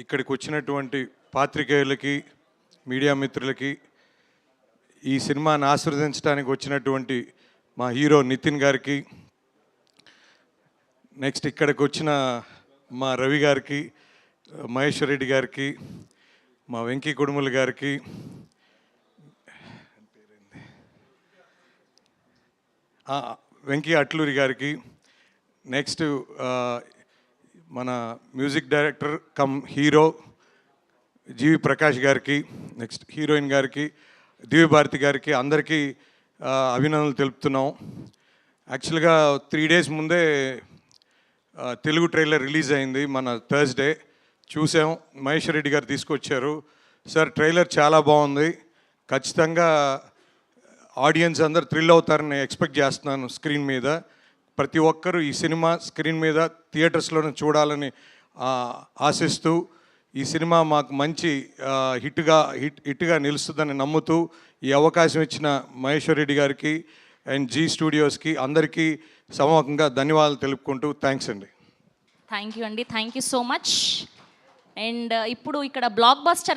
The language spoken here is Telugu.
ఇక్కడికి వచ్చినటువంటి పాత్రికేయులకి, మీడియా మిత్రులకి, ఈ సినిమాని ఆశీర్వదించడానికి వచ్చినటువంటి మా హీరో నితిన్ గారికి, నెక్స్ట్ ఇక్కడికి వచ్చిన మా రవి గారికి, మహేశ్వర్ రెడ్డి గారికి, మా వెంకీ కుడుముల గారికి, వెంకీ అట్లూరి గారికి, నెక్స్ట్ మన మ్యూజిక్ డైరెక్టర్ కమ్ హీరో జీవి ప్రకాష్ గారికి, నెక్స్ట్ హీరోయిన్ గారికి, దివ్య భారతి గారికి అందరికీ అభినందనలు తెలుపుతున్నాం. యాక్చువల్గా 3 days ముందే తెలుగు ట్రైలర్ రిలీజ్ అయింది. మన థర్స్డే చూసాం. మహేశ్వర్ రెడ్డి గారు తీసుకొచ్చారు. సార్ ట్రైలర్ చాలా బాగుంది, ఖచ్చితంగా ఆడియన్స్ అందరు థ్రిల్ అవుతారని ఎక్స్పెక్ట్ చేస్తున్నాను. స్క్రీన్ మీద ప్రతి ఒక్కరూ ఈ సినిమా స్క్రీన్ మీద థియేటర్స్లోనే చూడాలని ఆశిస్తూ, ఈ సినిమా మాకు మంచి హిట్గా నిలుస్తుందని నమ్ముతూ ఈ అవకాశం ఇచ్చిన మహేశ్వర్ రెడ్డి గారికి అండ్ జీ స్టూడియోస్కి అందరికీ సమూహంగా ధన్యవాదాలు తెలుపుకుంటూ థ్యాంక్స్ అండి. థ్యాంక్ యూ అండి, thank you so much. And ఇప్పుడు ఇక్కడ బ్లాక్ బస్టర్